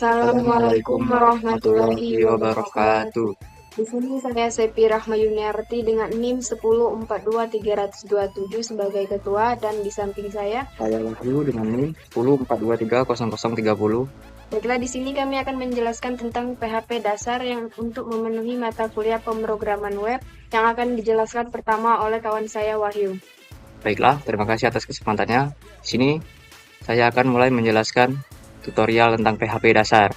Assalamualaikum warahmatullahi wabarakatuh. Di sini saya Sepi Rahma Yuniarti dengan NIM 10423327 sebagai ketua dan di samping saya Wahyu dengan NIM 1042300030. Baiklah, di sini kami akan menjelaskan tentang PHP dasar yang untuk memenuhi mata kuliah pemrograman web yang akan dijelaskan pertama oleh kawan saya Wahyu. Baiklah, terima kasih atas kesempatannya. Di sini saya akan mulai menjelaskan tutorial tentang PHP dasar.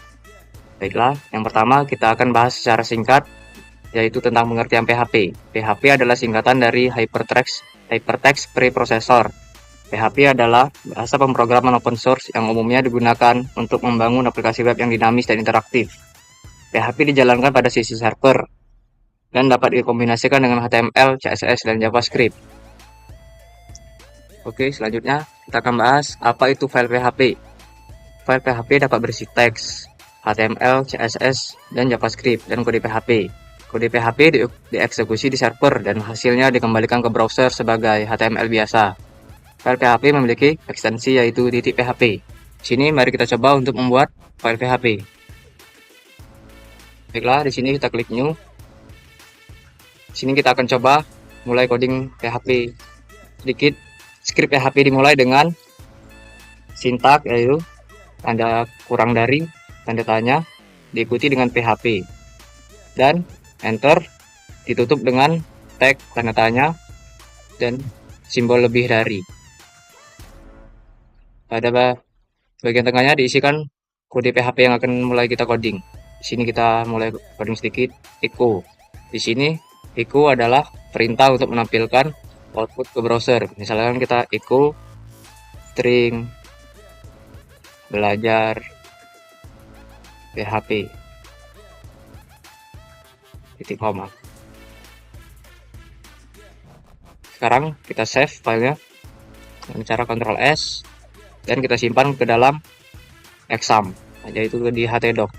Baiklah, yang pertama kita akan bahas secara singkat, yaitu tentang pengertian PHP. PHP adalah singkatan dari Hypertext Preprocessor. PHP adalah bahasa pemrograman open source yang umumnya digunakan untuk membangun aplikasi web yang dinamis dan interaktif. PHP dijalankan pada sisi server dan dapat dikombinasikan dengan HTML, CSS, dan JavaScript. Oke, selanjutnya kita akan bahas apa itu file PHP. File PHP dapat berisi teks, HTML, CSS, dan JavaScript, dan kode PHP. Kode PHP dieksekusi di server dan hasilnya dikembalikan ke browser sebagai HTML biasa. File PHP memiliki ekstensi yaitu .php. Di sini mari kita coba untuk membuat file PHP. Baiklah, di sini kita klik new. Di sini kita akan coba mulai coding PHP sedikit. Script PHP dimulai dengan sintak yaitu tanda kurang dari, tanda tanya, diikuti dengan PHP. Dan enter, ditutup dengan tag, tanda tanya, dan simbol lebih dari. Pada bagian tengahnya diisikan kode PHP yang akan mulai kita coding. Di sini kita mulai coding sedikit, echo. Di sini echo adalah perintah untuk menampilkan output ke browser. Misalkan kita echo string belajar PHP titik koma. Sekarang kita save filenya dengan cara Ctrl S dan kita simpan ke dalam exam, yaitu di htdoc.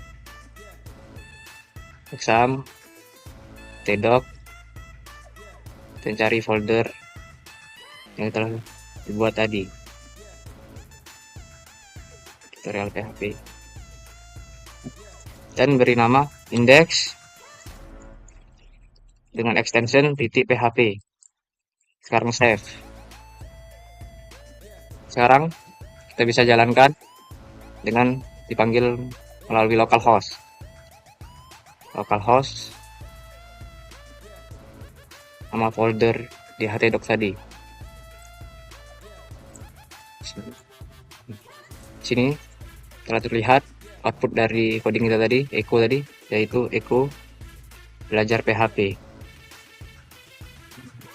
Exam htdoc, dan cari folder yang telah dibuat tadi, tutorial PHP, dan beri nama index dengan extension .php. Sekarang save. Sekarang kita bisa jalankan dengan dipanggil melalui localhost. Localhost nama folder di htdoc tadi. Sini telah terlihat output dari coding kita tadi, echo tadi, yaitu echo belajar PHP.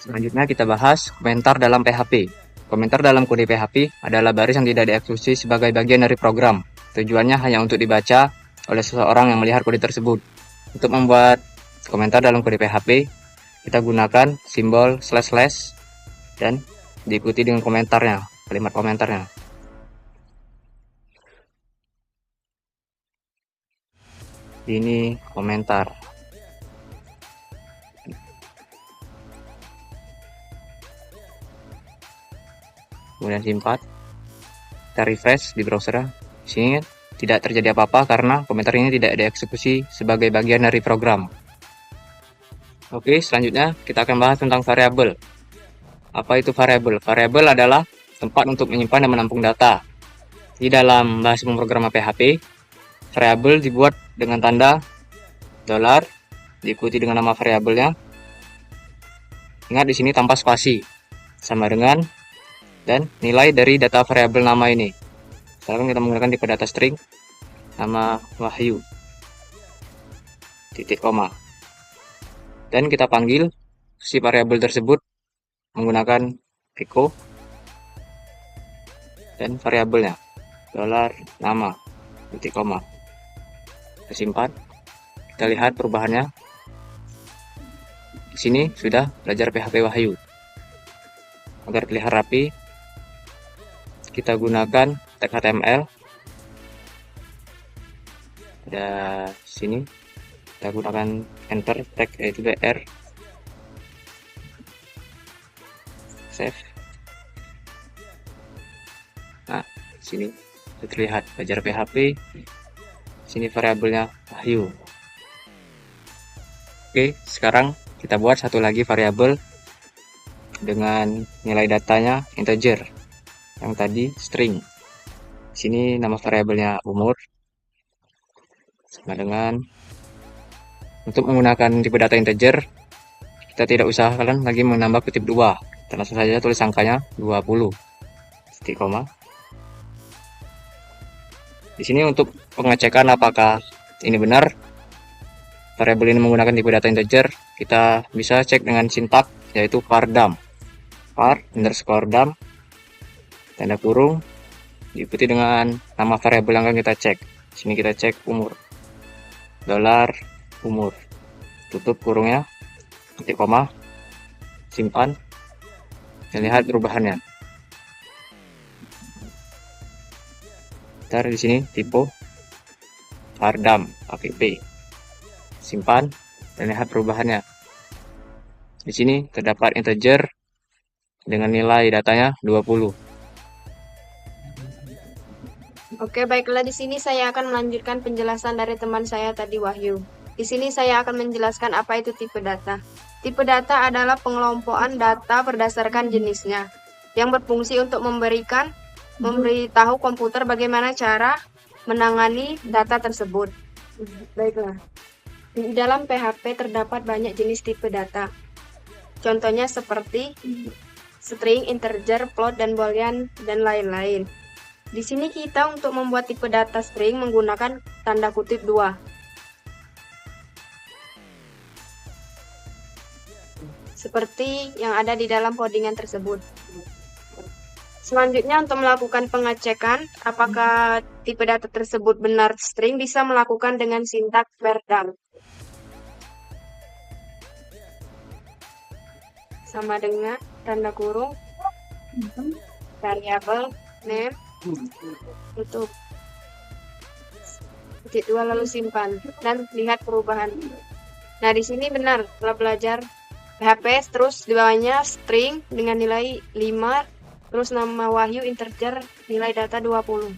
Selanjutnya kita bahas komentar dalam PHP. Komentar dalam kode PHP adalah baris yang tidak dieksekusi sebagai bagian dari program. Tujuannya hanya untuk dibaca oleh seseorang yang melihat kode tersebut. Untuk membuat komentar dalam kode PHP, kita gunakan simbol / dan diikuti dengan komentarnya, kalimat komentarnya. Ini komentar. Kemudian simpan, kita refresh di browser. Di sini tidak terjadi apa-apa karena komentar ini tidak dieksekusi sebagai bagian dari program. Oke, selanjutnya kita akan bahas tentang variabel. Apa itu variabel? Variabel adalah tempat untuk menyimpan dan menampung data. Di dalam bahasa pemrograman PHP, variabel dibuat dengan tanda $, diikuti dengan nama variabelnya. Ingat di sini tanpa spasi, sama dengan dan nilai dari data variabel nama ini. Sekarang kita menggunakan tipe data string nama Wahyu titik koma, dan kita panggil si variabel tersebut menggunakan echo dan variabelnya $nama titik koma. Kita simpan, kita lihat perubahannya. Di sini sudah belajar PHP Wahyu. Agar terlihat rapi, kita gunakan tag HTML. Pada sini kita gunakan enter tag yaitu br. Save. Nah, sini terlihat belajar PHP Sini variabelnya Wahyu. Oke, sekarang kita buat satu lagi variabel dengan nilai datanya integer. Yang tadi string. Sini nama variabelnya umur. Sama dengan untuk menggunakan tipe data integer, kita tidak usah lagi menambah kutip 2. Kita langsung saja tulis angkanya 20. Titik koma. Di sini untuk pengecekan apakah ini benar, variabel ini menggunakan tipe data integer, kita bisa cek dengan sintak yaitu var dam. Var underscore dam, tanda kurung, diikuti dengan nama variabel yang akan kita cek. Di sini kita cek umur. $umur. Tutup kurungnya, titik koma, simpan, dan lihat perubahannya. Ntar di sini tipe var dam pakai P. Simpan dan lihat perubahannya. Di sini terdapat integer dengan nilai datanya 20. Oke, baiklah, di sini saya akan melanjutkan penjelasan dari teman saya tadi, Wahyu. Di sini saya akan menjelaskan apa itu tipe data. Tipe data adalah pengelompokan data berdasarkan jenisnya, yang berfungsi untuk memberitahu komputer bagaimana cara menangani data tersebut. Baiklah, di dalam PHP terdapat banyak jenis tipe data. Contohnya seperti string, integer, float, dan boolean, dan lain-lain. Di sini kita untuk membuat tipe data string menggunakan tanda kutip 2. Seperti yang ada di dalam codingan tersebut. Selanjutnya, untuk melakukan pengecekan apakah tipe data tersebut benar string, bisa melakukan dengan sintak var dam. Sama dengan tanda kurung, variabel name, tutup, titik 2, lalu simpan, dan lihat perubahan. Nah, di sini benar, setelah belajar PHP, terus di bawahnya string dengan nilai 5, terus nama Wahyu integer, nilai data 20.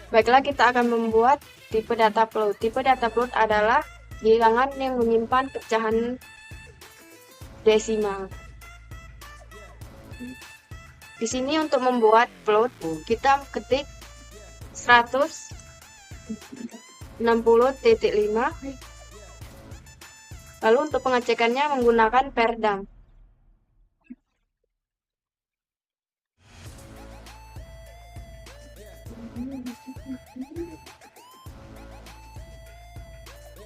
Baiklah, kita akan membuat tipe data float. Tipe data float adalah bilangan yang menyimpan pecahan desimal. Di sini untuk membuat float, kita ketik 160.5. Lalu untuk pengecekannya menggunakan var dam.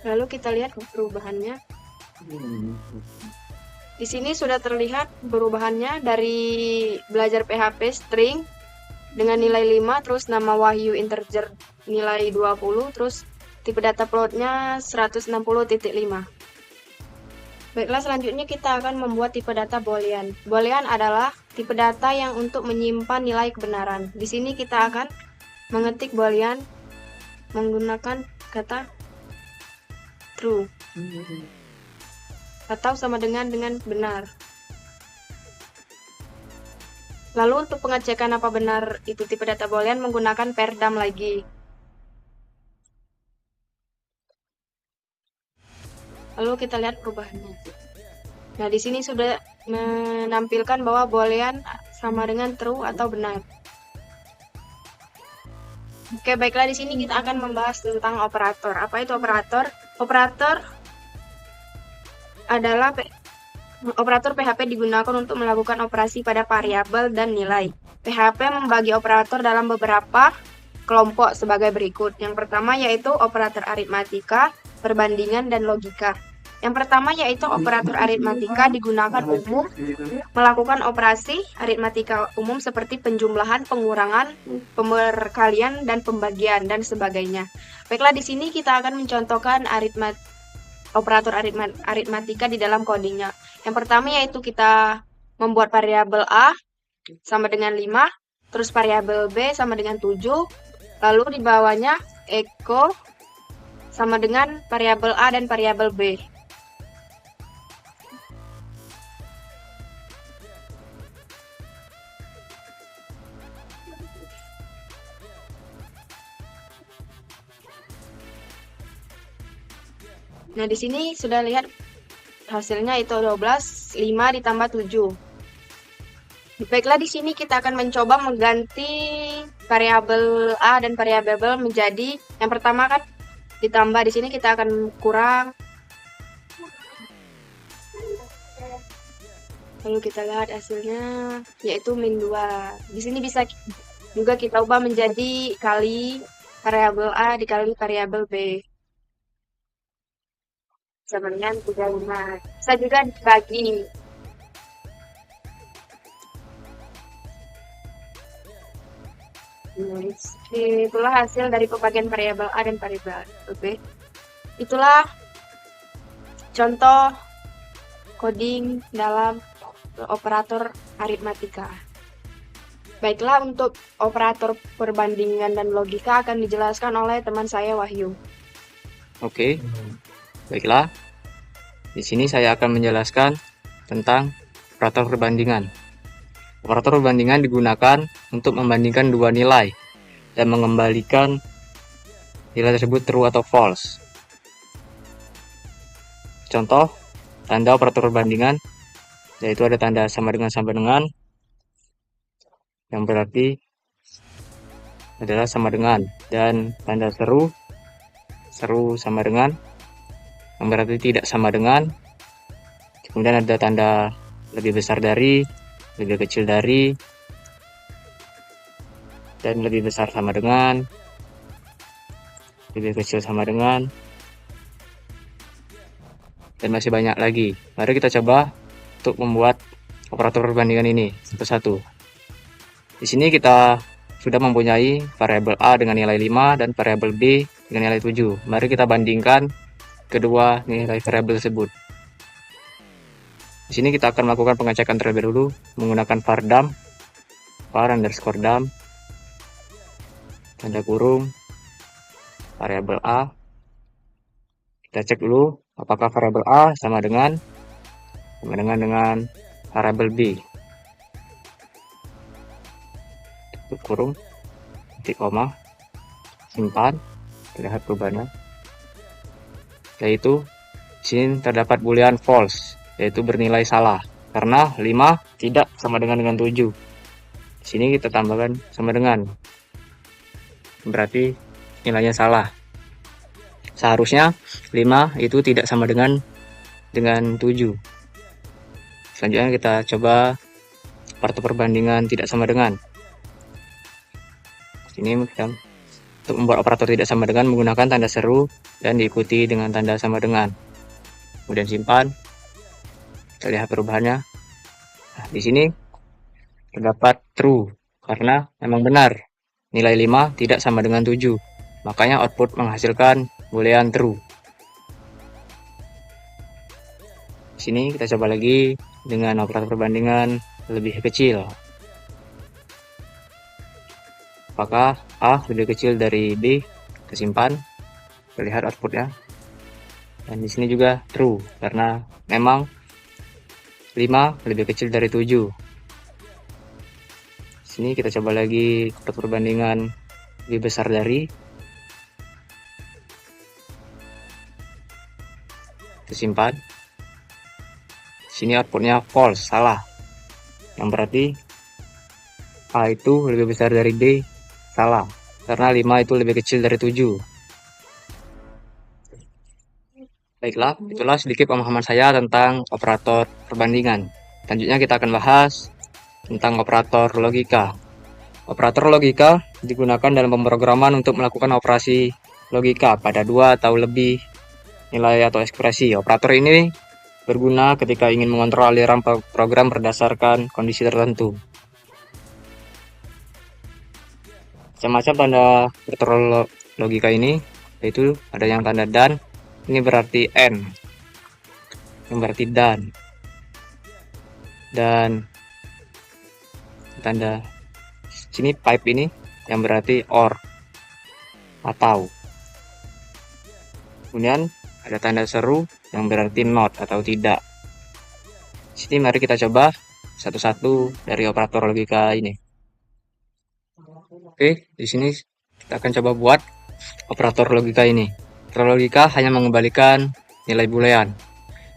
Lalu kita lihat perubahannya. Di sini sudah terlihat perubahannya dari belajar PHP string dengan nilai 5, terus nama Wahyu integer nilai 20, terus tipe data floatnya 160.5. Baiklah, selanjutnya kita akan membuat tipe data boolean. Boolean adalah tipe data yang untuk menyimpan nilai kebenaran. Di sini kita akan mengetik boolean menggunakan kata true atau sama dengan benar. Lalu untuk pengecekan apa benar itu tipe data boolean menggunakan var dam lagi. Lalu kita lihat perubahannya. Nah, di sini sudah menampilkan bahwa boolean sama dengan true atau benar. Oke, baiklah, di sini kita akan membahas tentang operator. Apa itu operator? Operator adalah operator PHP digunakan untuk melakukan operasi pada variabel dan nilai. PHP membagi operator dalam beberapa kelompok sebagai berikut. Yang pertama yaitu operator aritmatika, perbandingan, dan logika. Yang pertama yaitu operator aritmatika digunakan untuk melakukan operasi aritmatika umum seperti penjumlahan, pengurangan, pemerkalian, dan pembagian, dan sebagainya. Baiklah, di sini kita akan mencontohkan operator aritmatika di dalam codingnya. Yang pertama yaitu kita membuat variabel A sama dengan 5, terus variabel B sama dengan 7, lalu di bawahnya echo sama dengan variabel A dan variabel B. Nah, di sini sudah lihat hasilnya itu 12, 5 ditambah 7. Baiklah, di sini kita akan mencoba mengganti variabel A dan variabel B menjadi yang pertama kan ditambah, di sini kita akan kurang. Lalu kita lihat hasilnya yaitu min 2. Di sini bisa juga kita ubah menjadi kali variabel A dikali variabel B. Sama dengan 35. Bisa juga dibagi. Itulah hasil dari pembagian variabel A dan variabel B. Itulah contoh coding dalam operator aritmatika. Baiklah, untuk operator perbandingan dan logika akan dijelaskan oleh teman saya Wahyu. Oke, baiklah. Di sini saya akan menjelaskan tentang operator perbandingan. Operator perbandingan digunakan untuk membandingkan dua nilai dan mengembalikan nilai tersebut true atau false. Contoh tanda operator perbandingan yaitu ada tanda sama dengan, yang berarti adalah sama dengan, dan tanda seru sama dengan, yang berarti tidak sama dengan. Kemudian ada tanda lebih besar dari, lebih kecil dari, dan lebih besar sama dengan, lebih kecil sama dengan, dan masih banyak lagi. Mari kita coba untuk membuat operator perbandingan ini satu-satu. Di sini kita sudah mempunyai variabel A dengan nilai 5 dan variabel B dengan nilai 7. Mari kita bandingkan kedua nilai variabel tersebut. Di sini kita akan melakukan pengecekan terlebih dahulu menggunakan var_dam, tanda kurung, variabel A. Kita cek dulu apakah variabel A sama dengan variabel B. Tutup kurung, titik koma, simpan, lihat perubahannya. Yaitu di sini terdapat boolean false, yaitu bernilai salah karena 5 tidak sama dengan 7. Di sini kita tambahkan sama dengan, berarti nilainya salah. Seharusnya 5 itu tidak sama dengan 7. Selanjutnya kita coba operator perbandingan tidak sama dengan. Ini kita untuk membuat operator tidak sama dengan menggunakan tanda seru dan diikuti dengan tanda sama dengan. Kemudian simpan. Kita lihat perubahannya. Nah, di sini terdapat true karena memang benar nilai 5 tidak sama dengan 7. Makanya output menghasilkan boolean true. Di sini kita coba lagi dengan operator perbandingan lebih kecil. Apakah A lebih kecil dari B? Kita simpan. Kita lihat outputnya. Dan di sini juga true karena memang 5 lebih kecil dari 7. Di sini kita coba lagi operator perbandingan lebih besar dari. Kita simpan. Di sini outputnya false, salah. Yang berarti A itu lebih besar dari B, salah. Karena 5 itu lebih kecil dari 7. Baiklah, itulah sedikit pemahaman saya tentang operator perbandingan. Selanjutnya kita akan bahas tentang operator logika. Operator logika digunakan dalam pemrograman untuk melakukan operasi logika pada dua atau lebih nilai atau ekspresi. Operator ini berguna ketika ingin mengontrol aliran program berdasarkan kondisi tertentu. Macam-macam tanda operator logika ini, yaitu ada yang tanda dan, ini berarti and, yang berarti dan tanda sini pipe ini yang berarti or atau. Kemudian ada tanda seru yang berarti not atau tidak. Sini mari kita coba satu-satu dari operator logika ini. Oke, di sini kita akan coba buat operator logika ini. Operator logika hanya mengembalikan nilai boolean.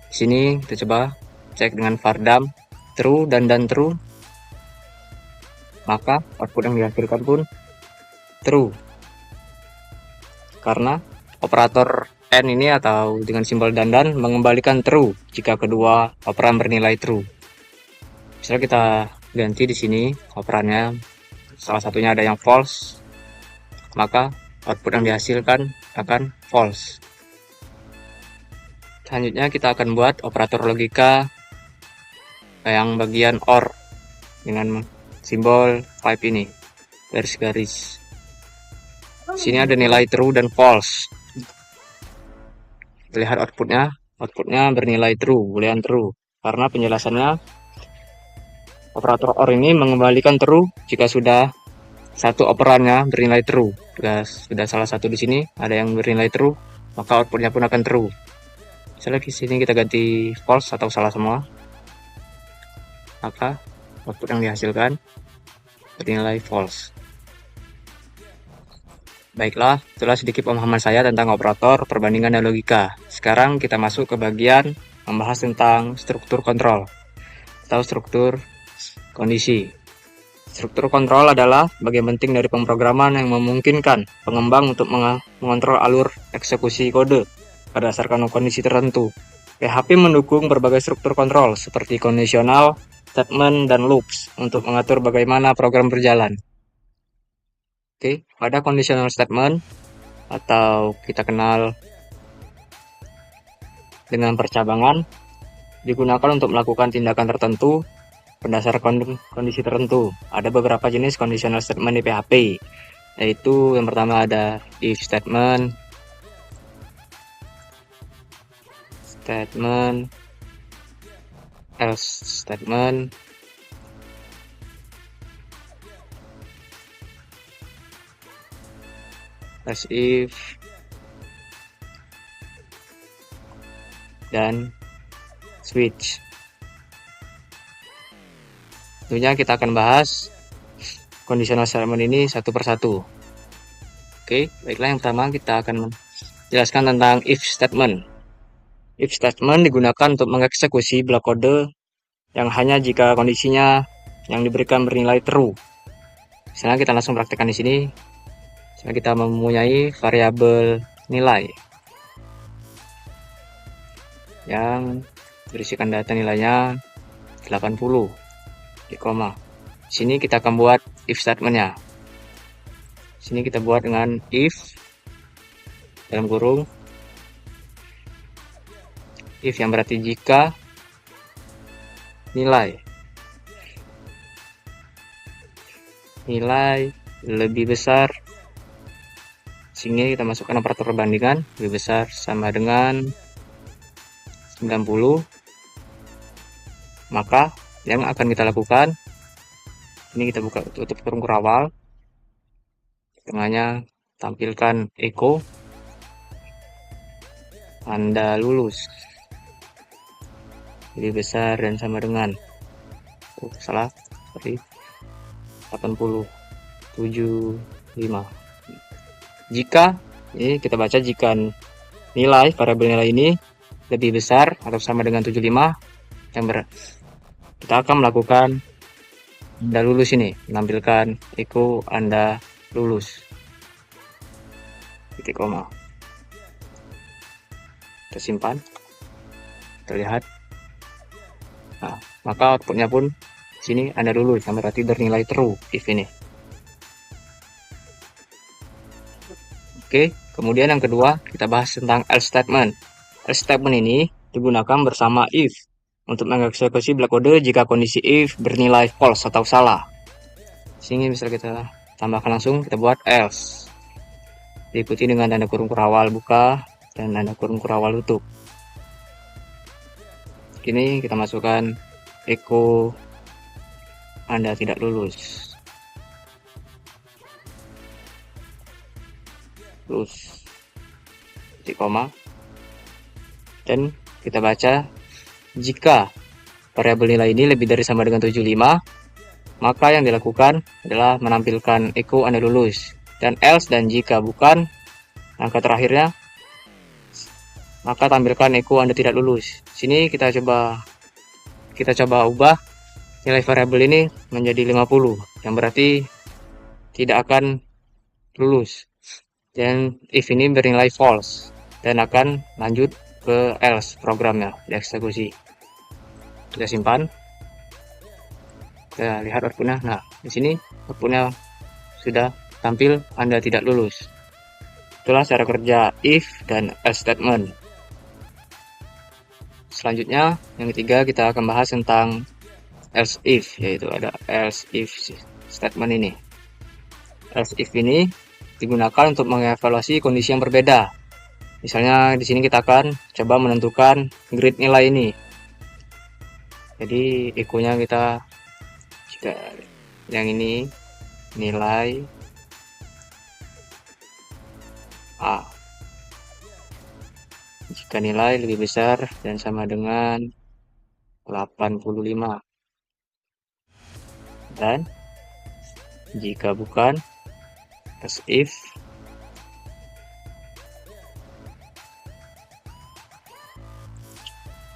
Di sini kita coba cek dengan var_dam true dan true, maka output yang dihasilkan pun true. Karena operator n ini atau dengan simbol dan mengembalikan true jika kedua operan bernilai true. Misalnya kita ganti di sini operannya, salah satunya ada yang false, maka output yang dihasilkan akan false. Selanjutnya kita akan buat operator logika yang bagian OR dengan simbol pipe ini, garis-garis. Sini ada nilai true dan false. Lihat outputnya bernilai true, boolean true. Karena penjelasannya, operator OR ini mengembalikan true jika sudah satu operannya bernilai true. Jika sudah salah satu di sini ada yang bernilai true, maka outputnya pun akan true. Misalnya di sini kita ganti false atau salah semua, maka output yang dihasilkan bernilai false. Baiklah, itulah sedikit pemahaman saya tentang operator, perbandingan, dan logika. Sekarang kita masuk ke bagian membahas tentang struktur kontrol atau struktur kondisi. Struktur kontrol adalah bagian penting dari pemrograman yang memungkinkan pengembang untuk mengontrol alur eksekusi kode berdasarkan kondisi tertentu. PHP mendukung berbagai struktur kontrol seperti conditional, statement, dan loops untuk mengatur bagaimana program berjalan. Oke, pada conditional statement atau kita kenal dengan percabangan digunakan untuk melakukan tindakan tertentu berdasarkan kondisi tertentu. Ada beberapa jenis conditional statement di PHP, yaitu yang pertama ada if statement, else statement, as if, dan switch. Tentunya kita akan bahas conditional statement ini satu persatu. Oke, baiklah, yang pertama kita akan menjelaskan tentang if statement. If statement digunakan untuk mengeksekusi blok kode yang hanya jika kondisinya yang diberikan bernilai true. Misalnya kita langsung praktekkan di sini. Misalnya kita mempunyai variabel nilai yang berisikan data nilainya 80 di koma. Di sini kita akan buat if statementnya. Di sini kita buat dengan if dalam kurung, if yang berarti jika nilai lebih besar, sehingga kita masukkan operator perbandingan, lebih besar sama dengan 90, maka yang akan kita lakukan, ini kita buka tutup kurung kurawal, tengahnya tampilkan echo Anda lulus, lebih besar dan sama dengan, salah, sorry, 80, 75. Jika, ini kita baca jika nilai variabel nilai ini lebih besar atau sama dengan 75, kita akan melakukan Anda lulus ini, menampilkan echo Anda lulus, titik koma. Kita simpan, terlihat. Nah, maka outputnya pun sini Anda lulus, yang berarti bernilai true if ini. Oke, kemudian yang kedua kita bahas tentang else statement. Else statement ini digunakan bersama if untuk mengeksekusi blok kode jika kondisi if bernilai false atau salah. Sini bisa kita tambahkan langsung, kita buat else. Diikuti dengan tanda kurung kurawal buka dan tanda kurung kurawal tutup. Kini kita masukkan echo Anda tidak lulus. Terus titik koma, dan kita baca jika variabel nilai ini lebih dari sama dengan 75, maka yang dilakukan adalah menampilkan echo Anda lulus, dan else dan jika bukan, angka terakhirnya maka tampilkan echo Anda tidak lulus. Sini kita coba ubah nilai variabel ini menjadi 50, yang berarti tidak akan lulus. Dan if ini bernilai false dan akan lanjut ke else programnya dieksekusi. Kita simpan. Kita lihat outputnya. Nah, di sini outputnya sudah tampil Anda tidak lulus. Itulah cara kerja if dan else statement. Selanjutnya, yang ketiga kita akan bahas tentang else if, yaitu ada else if statement ini. Else if ini digunakan untuk mengevaluasi kondisi yang berbeda. Misalnya di sini kita akan coba menentukan grid nilai ini. Jadi echo-nya kita jika yang ini nilai A. Jika nilai lebih besar dan sama dengan 85. Dan jika bukan, else if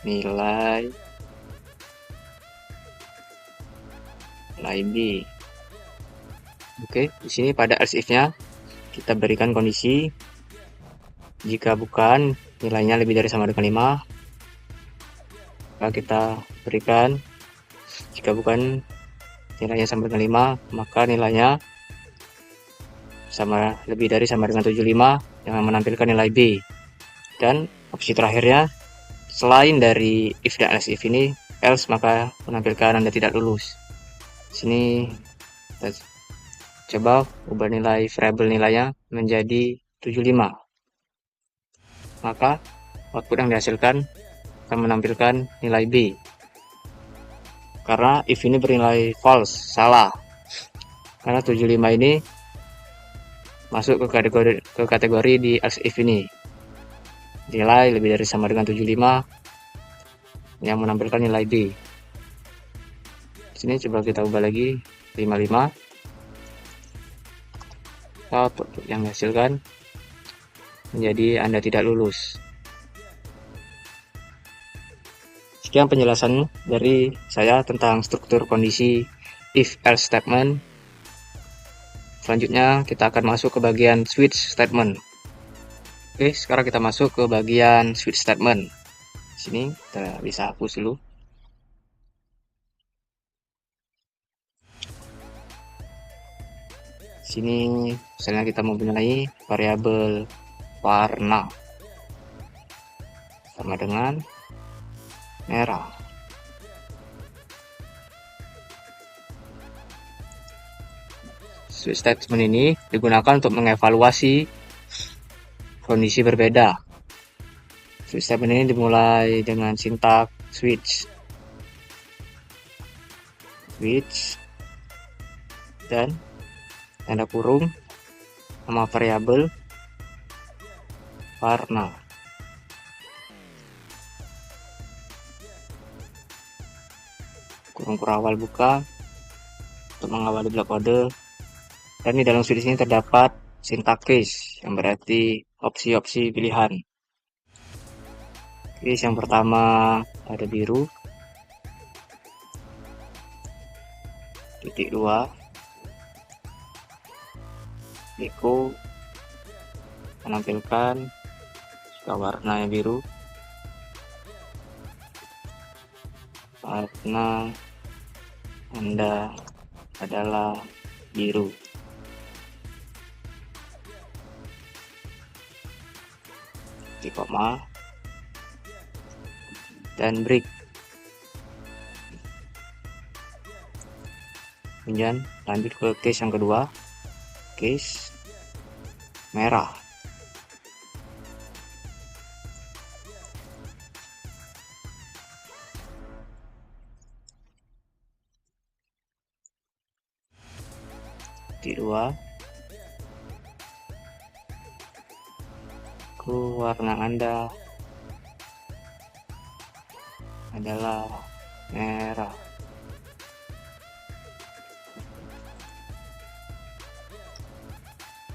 nilai B. Oke, di sini pada else if-nya kita berikan kondisi jika bukan nilainya lebih dari sama dengan 5, maka kita berikan jika bukan nilainya sama dengan 5, maka nilainya lebih dari sama dengan 75 yang menampilkan nilai B. Dan opsi terakhirnya, selain dari if dan else if ini, else maka menampilkan Anda tidak lulus. Sini kita coba ubah nilai variabel nilainya menjadi 75. Maka output yang dihasilkan akan menampilkan nilai B. Karena if ini bernilai false, salah. Karena 75 ini masuk ke kategori di else if ini. Nilai lebih dari sama dengan 75 yang menampilkan nilai B. Sini coba kita ubah lagi 55. Output yang dihasilkan menjadi Anda tidak lulus. Sekian penjelasan dari saya tentang struktur kondisi if else statement. Selanjutnya kita akan masuk ke bagian switch statement. Oke, sekarang kita masuk ke bagian switch statement. Sini kita bisa hapus dulu. Sini misalnya kita mempunyai variabel warna sama dengan merah. Switch statement ini digunakan untuk mengevaluasi kondisi berbeda. Switch statement ini dimulai dengan sintak switch dan tanda kurung nama variabel warna. Kurung awal buka untuk mengawali blok kode. Dan di dalam switch ini terdapat sintak case yang berarti opsi-opsi pilihan. Case yang pertama ada biru, titik 2, echo menampilkan jika warnanya biru, warna Anda adalah biru. Titik koma dan break. Kemudian lanjut ke case yang kedua, case merah. Titik 2, warna Anda adalah merah.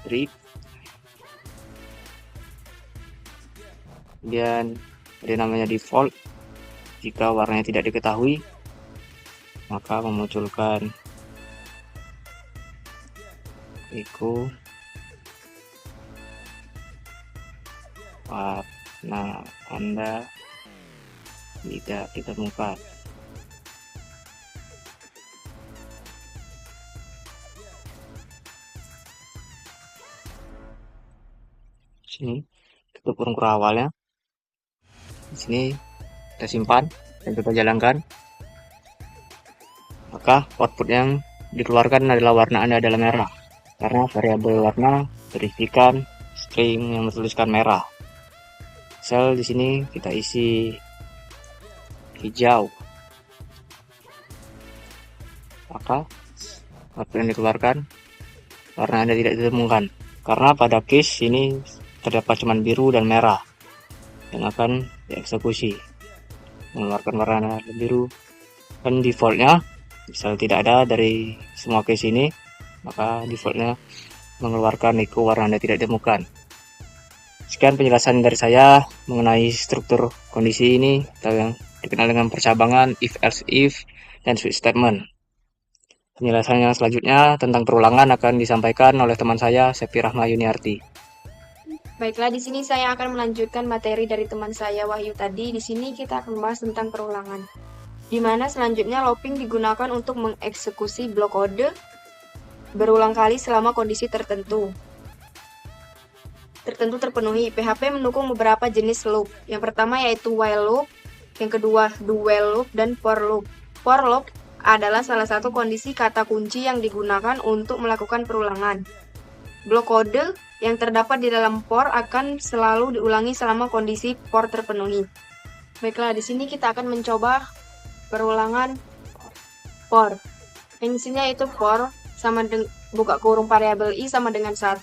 Break. Kemudian ada namanya default. Jika warnanya tidak diketahui, maka memunculkan echo warna Anda tidak ditemukan. Sini tutup kurung awalnya. Di sini kita simpan dan kita jalankan. Maka output yang dikeluarkan adalah warna Anda adalah merah, karena variabel warna berisikan string yang bertuliskan merah. Sel di sini kita isi hijau, maka output yang dikeluarkan warna Anda tidak ditemukan, karena pada case ini terdapat cuma biru dan merah yang akan dieksekusi mengeluarkan warna biru. Dan defaultnya misal tidak ada dari semua case ini, maka defaultnya mengeluarkan echo warna Anda tidak ditemukan. Sekian penjelasan dari saya mengenai struktur kondisi ini atau yang dikenal dengan percabangan if, else if, dan switch statement. Penjelasan yang selanjutnya tentang perulangan akan disampaikan oleh teman saya, Septi Rahma Yuniarti. Baiklah, di sini saya akan melanjutkan materi dari teman saya Wahyu tadi. Di sini kita akan membahas tentang perulangan, di mana selanjutnya looping digunakan untuk mengeksekusi blok kode berulang kali selama kondisi tertentu terpenuhi. PHP mendukung beberapa jenis loop. Yang pertama yaitu while loop, yang kedua do while loop, dan for loop. For loop adalah salah satu kondisi kata kunci yang digunakan untuk melakukan perulangan. Blok kode yang terdapat di dalam for akan selalu diulangi selama kondisi for terpenuhi. Baiklah, di sini kita akan mencoba perulangan for. Fungsinya yaitu for sama buka kurung variabel i sama dengan 1.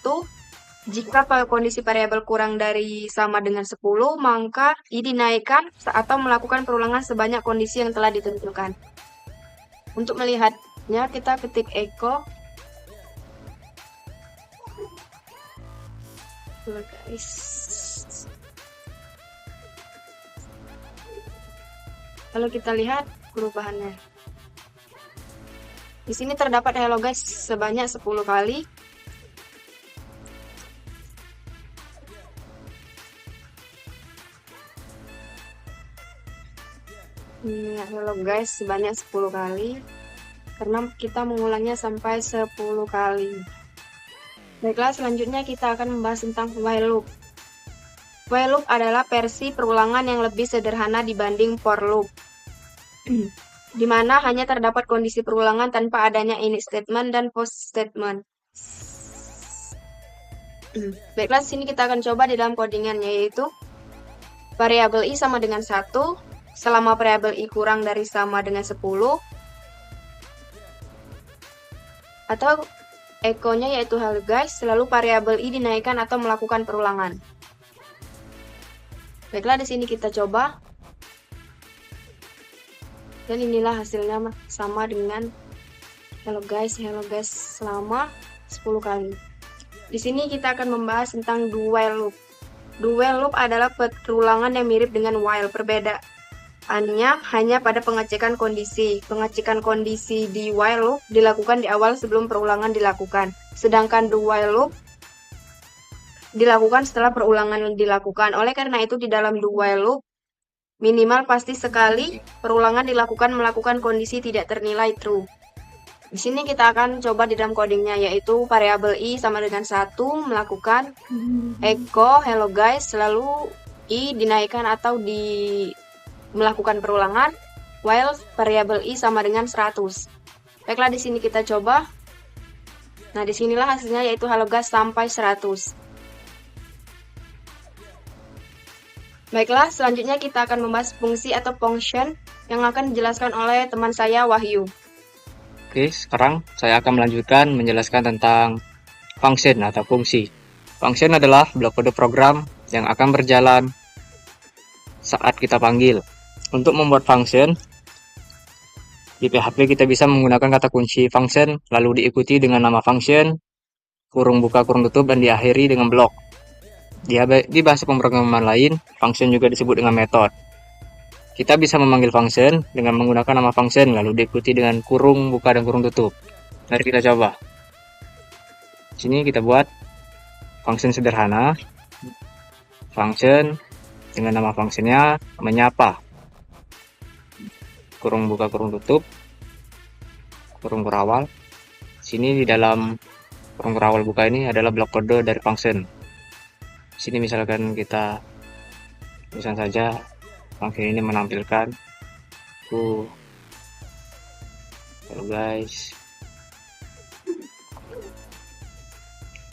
Jika kondisi variabel kurang dari sama dengan 10, maka i dinaikkan atau melakukan perulangan sebanyak kondisi yang telah ditentukan. Untuk melihatnya, kita ketik echo. Guys. Lalu kita lihat perubahannya. Di sini terdapat hello guys sebanyak 10 kali. Hello guys sebanyak 10 kali karena kita mengulangnya sampai 10 kali. Baiklah, selanjutnya kita akan membahas tentang while loop. While loop adalah versi perulangan yang lebih sederhana dibanding for loop, di mana hanya terdapat kondisi perulangan tanpa adanya init statement dan post statement. Baiklah, sini kita akan coba di dalam codingannya, yaitu variabel i sama dengan 1 selama variabel i kurang dari sama dengan 10, atau echo-nya yaitu hello guys, selalu variabel i dinaikkan atau melakukan perulangan. Baiklah, di sini kita coba. Dan inilah hasilnya sama dengan hello guys selama 10 kali. Di sini kita akan membahas tentang do while loop. Do while loop adalah perulangan yang mirip dengan while. Perbedaannya hanya pada pengecekan kondisi. Pengecekan kondisi di while loop dilakukan di awal sebelum perulangan dilakukan. Sedangkan do while loop dilakukan setelah perulangan dilakukan. Oleh karena itu, di dalam do while loop, minimal pasti sekali perulangan dilakukan melakukan kondisi tidak ternilai true. Di sini kita akan coba di dalam codingnya, yaitu variabel i sama dengan 1 melakukan echo hello guys, selalu i dinaikkan atau melakukan perulangan, while variabel i sama dengan 100. Baiklah, di sini kita coba. Nah, disinilah hasilnya, yaitu hello guys sampai 100. Baiklah, selanjutnya kita akan membahas fungsi atau function yang akan dijelaskan oleh teman saya Wahyu. Oke, sekarang saya akan melanjutkan menjelaskan tentang function atau fungsi. Function adalah blok kode program yang akan berjalan saat kita panggil. Untuk membuat function, di PHP kita bisa menggunakan kata kunci function, lalu diikuti dengan nama function, kurung buka kurung tutup, dan diakhiri dengan blok. Di bahasa pemrograman lain, function juga disebut dengan method. Kita bisa memanggil function dengan menggunakan nama function lalu diikuti dengan kurung buka dan kurung tutup. Mari kita coba. Di sini kita buat function sederhana. Function dengan nama functionnya menyapa. Kurung buka kurung tutup. Kurung berawal. Sini di dalam kurung berawal buka ini adalah blok kode dari function. Di sini misalkan kita tulisan saja function ini menampilkan halo guys,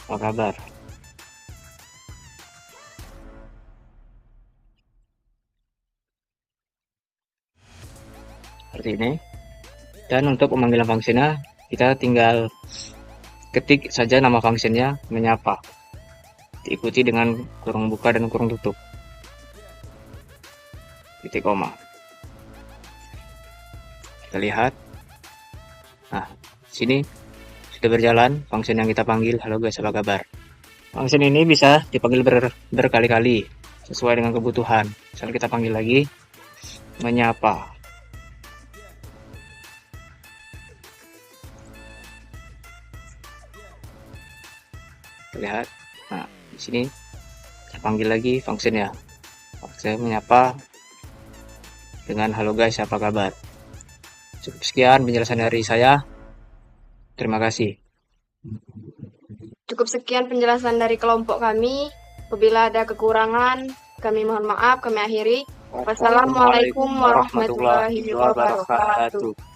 apa kabar? Seperti ini. Dan untuk pemanggilan fungsinya kita tinggal ketik saja nama fungsinya menyapa, diikuti dengan kurung buka dan kurung tutup, titik koma. Kita lihat, nah sini sudah berjalan function yang kita panggil halo guys apa kabar. Function ini bisa dipanggil berkali-kali sesuai dengan kebutuhan. Misalnya kita panggil lagi menyapa. Lihat, nah di sini saya panggil lagi function-nya. Saya menyapa dengan halo guys apa kabar. Cukup sekian penjelasan dari saya. Terima kasih. Cukup sekian penjelasan dari kelompok kami. Apabila ada kekurangan, kami mohon maaf, kami akhiri. Wassalamualaikum warahmatullahi wabarakatuh.